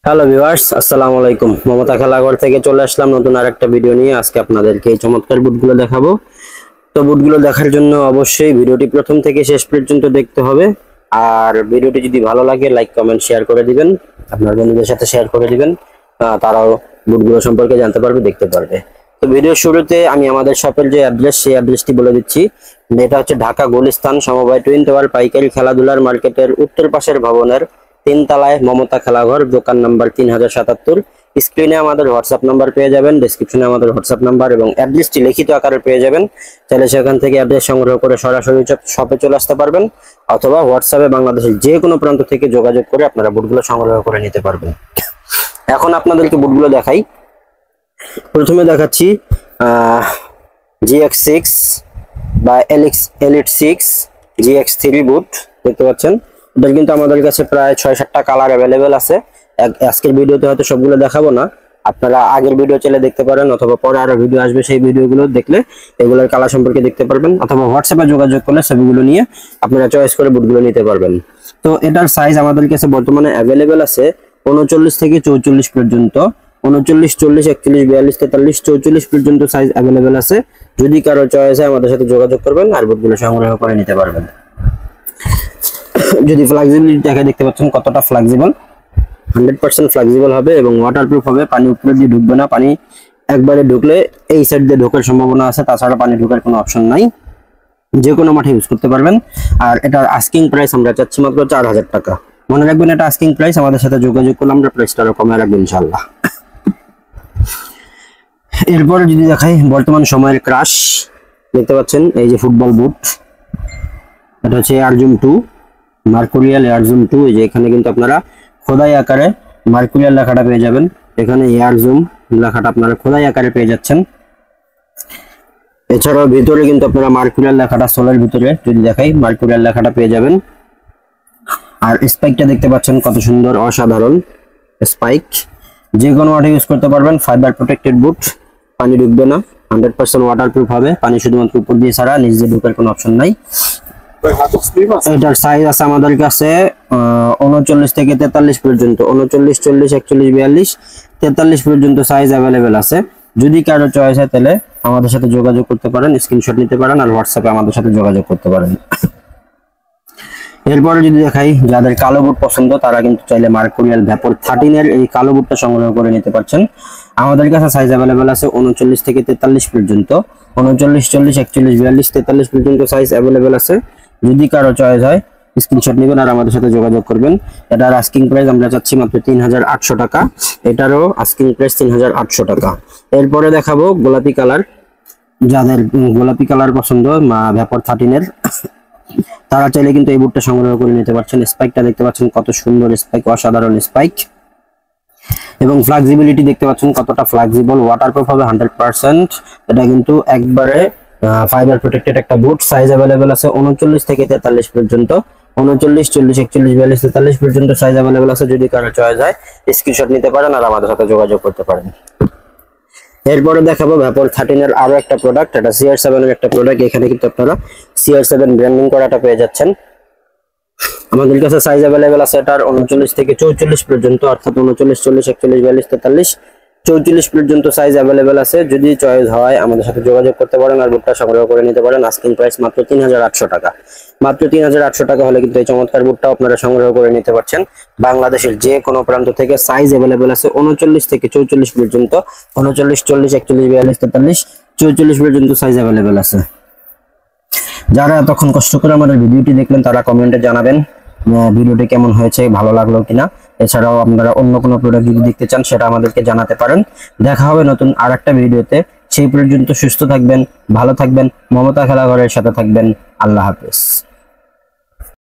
Hello viewers, আসসালামু আলাইকুম। মমতা খেলাঘর থেকে চলে আসলাম নতুন আরেকটা ভিডিও নিয়ে। আজকে আপনাদেরকে এই চমৎকার বুটগুলো দেখাবো। তো বুটগুলো দেখার জন্য অবশ্যই ভিডিওটি প্রথম থেকে শেষ পর্যন্ত দেখতে হবে। আর ভিডিওটি যদি ভালো লাগে লাইক কমেন্ট শেয়ার করে দিবেন, আপনার বন্ধুদের সাথে শেয়ার করে দিবেন, তারাও বুটগুলো সম্পর্কে জানতে পারবে, দেখতে পারবে। তো ভিডিওর শুরুতে আমি আমাদের শপের যে অ্যাড্রেস, সেই অ্যাড্রেসটি বলে দিচ্ছি। এটা হচ্ছে ঢাকা গুলিস্তান সমবায় টুইন টাওয়ার পাইকারি খেলাধুলার মার্কেটের উত্তর পাশের ভবনের 3 তলায় মমতা খেলাঘর, দোকান নাম্বার 3077। স্ক্রিনে আমাদের হোয়াটসঅ্যাপ নাম্বার পেয়ে যাবেন, ডেসক্রিপশনে আমাদের হোয়াটসঅ্যাপ নাম্বার এবং অ্যাড্রেসটি লিখিত আকারে পেয়ে যাবেন। চাইলে সেখান থেকে অ্যাড্রেস সংগ্রহ করে সরাসরি শপে চলে আসতে পারবেন, অথবা হোয়াটসঅ্যাপে বাংলাদেশের যে কোনো প্রান্ত থেকে যোগাযোগ করে আপনারা বুটগুলো সংগ্রহ করে নিতে পারবেন। এখন আপনাদেরকে বুটগুলো দেখাই। প্রথমে দেখাচ্ছি GX6 বা Elite 6 GX3 বুট। দেখতে পাচ্ছেন, এটা কিন্তু আমাদের কাছে প্রায় 6-7টা কালার অ্যাভেলেবেল আছে। আজকের ভিডিওতে হয়তো সবগুলো দেখাবো না, আপনারা আগের ভিডিও চলে দেখতে পারেন, অথবা পরে আরো ভিডিও আসবে, সেই ভিডিওগুলো দেখলে এগুলোর কালার সম্পর্কে দেখতে পারবেন, অথবা হোয়াটসঅ্যাপে যোগাযোগ করলে ছবিগুলো নিয়ে আপনারা চয়েস করে বুটগুলো নিতে পারবেন। তো এটার সাইজ আমাদের কাছে বর্তমানে অ্যাভেলেবেল আছে 39 থেকে 44 পর্যন্ত। 39, 40, 41, 42, 43, 44 পর্যন্ত সাইজ অ্যাভেলেবেল আছে। যদি কারো চয়েস হয় আমাদের সাথে যোগাযোগ করবেন আর বুটগুলো সংগ্রহ করে নিতে পারবেন। যদি ফ্লেক্সিবিলিটি দেখতে পাচ্ছেন কতটা ফ্লেক্সিবল, 100% ফ্লেক্সিবল হবে এবং ওয়াটারপ্রুফ হবে। পানি উপরে দিয়ে ঢুকবে না, পানি একবারে ঢুকলে এই সাইড দিয়ে ঢোকার সম্ভাবনা আছে, তাছাড়া পানি ঢোকার কোনো অপশন নাই। যে কোনো মাঠে ইউজ করতে পারবেন। আর এটার আস্কিং প্রাইস আমরা চাচ্ছি মাত্র 4000 টাকা। মনে রাখবেন, এটা আস্কিং প্রাইস, আমাদের সাথে যোগাযোগ করলে আমরা প্রাইসটা আরো কমে রাখবো ইনশাআল্লাহ। এরপরে যদি দেখাই বর্তমান সময়ের ক্রাশ, দেখতে পাচ্ছেন এই যে ফুটবল বুট, এটা হচ্ছে এয়ারজুম 2, মার্কুরিয়াল এয়ারজুম 2। এই যে এখানে কিন্তু আপনারা খোদাই আকারে মার্কুরিয়াল লেখাটা পেয়ে যাবেন, এখানে এয়ারজুম লেখাটা আপনারা খোদাই আকারে পেয়ে যাচ্ছেন। এছাড়াও ভিতরে কিন্তু আপনারা মার্কুরিয়াল লেখাটা, সোলের ভিতরে যদি দেখাই, মার্কুরিয়াল লেখাটা পেয়ে যাবেন। আর স্পাইকটা দেখতে পাচ্ছেন কত সুন্দর, অসাধারণ স্পাইক। যে কোনো মাঠে ইউজ করতে পারবেন। ফাইবার প্রোটেক্টেড বুট, পানি ঢুকবে না, 100% ওয়াটারপ্রুফ হবে। পানি শুধুমাত্র উপর দিয়ে ছাড়া, নিচে ঢোকার কোনো অপশন নাই। এটার সাইজ আছে আমাদের কাছে 39 থেকে 43 পর্যন্ত। 39, 40, 41, 42, 43 পর্যন্ত সাইজ অ্যাভেলেবেল আছে। যদি কারো চয়েস হয় তাহলে আমাদের সাথে যোগাযোগ করতে পারেন, স্ক্রিনশট নিতে পারেন, আর হোয়াটসঅ্যাপে আমাদের সাথে যোগাযোগ করতে পারেন। এরপরে যদি দেখাই, যাদের কালো বুট পছন্দ তারা কিন্তু চাইলে মার্কুরিয়াল ভ্যাপর 13 এর এই কালো বুটটা সংগ্রহ করে নিতে পারছেন। আমাদের কাছে সাইজ অ্যাভেলেবেল আছে 39 থেকে 43 পর্যন্ত। 39, 40, 41, 42, 43 পর্যন্ত সাইজ অ্যাভেলেবেল আছে। যদি কারো চয়েস হয় স্ক্রিনশট নেবেন আর আমাদের সাথে যোগাযোগ করবেন। এটার আস্কিং প্রাইস আমরা চাচ্ছি মাত্র 3800 টাকা। এটারও আস্কিং প্রাইস 3800 টাকা। এরপরে দেখাবো গোলাপি কালার। যাদের গোলাপি কালার পছন্দ ভ্যাপর 13 এর, তারা চাইলে কিন্তু এই বুটটা সংগ্রহ করে নিতে পারছেন। স্পাইকটা দেখতে পাচ্ছেন কত সুন্দর স্পাইক, অসাধারণ স্পাইক। এবং ফ্লেক্সিবিলিটি দেখতে পাচ্ছেন কতটা ফ্লেক্সিবল, ওয়াটারপ্রুফ হবে 100%। এটা কিন্তু একবারে ফাইবার প্রোটেক্টেড একটা বুট। সাইজ অ্যাভেলেবেল আছে 39 থেকে 43 পর্যন্ত। 39, 40, 41, 42, 43 পর্যন্ত সাইজ অ্যাভেলেবেল আছে। যদি কারো চয়েস হয় স্ক্রিনশট নিতে পারেন আর আমাদের সাথে যোগাযোগ করতে পারেন। এরপরে দেখাবো ভ্যাপর 13 এর আরো একটা প্রোডাক্ট, এটা CR7 এর একটা প্রোডাক্ট। এখানে কিন্তু আপনারা CR7 ব্র্যান্ডিং করাটা পেয়ে যাচ্ছেন। আমাদের কাছে সাইজ অ্যাভেলেবেল আছে এটার 39 থেকে 44 পর্যন্ত, অর্থাৎ 39, 40, 41, 42, 43, 44 পর্যন্ত সাইজ অ্যাভেলেবেল আছে। যদি চয়েস হয় আমাদের সাথে যোগাযোগ করতে পারেন আর বুটটা সংগ্রহ করে নিতে পারেন। আস্কিং প্রাইস মাত্র 3800 টাকা। মাত্র 3800 টাকা হলে কিন্তু এই চমৎকার বুটটা আপনারা সংগ্রহ করে নিতে পারছেন। বাংলাদেশের যে কোনো প্রান্ত থেকে সাইজ অ্যাভেলেবেল আছে 39 থেকে 44 পর্যন্ত। 39, 40, 41, 42, 43, 44 পর্যন্ত সাইজ অ্যাভেলেবেল আছে। যারা এতক্ষণ কষ্ট করে আমাদের ভিডিওটি দেখলেন তারা কমেন্টে জানাবেন ভিডিওটি কেমন হয়েছে, ভালো লাগলো কিনা। এছাড়াও আপনারা অন্য কোনো প্রোডাক্ট যদি দেখতে চান সেটা আমাদেরকে জানাতে পারেন। দেখা হবে নতুন আরেকটা ভিডিওতে। সেই পর্যন্ত সুস্থ থাকবেন, ভালো থাকবেন, মমতা খেলাঘরের সাথে থাকবেন। আল্লাহ হাফেজ।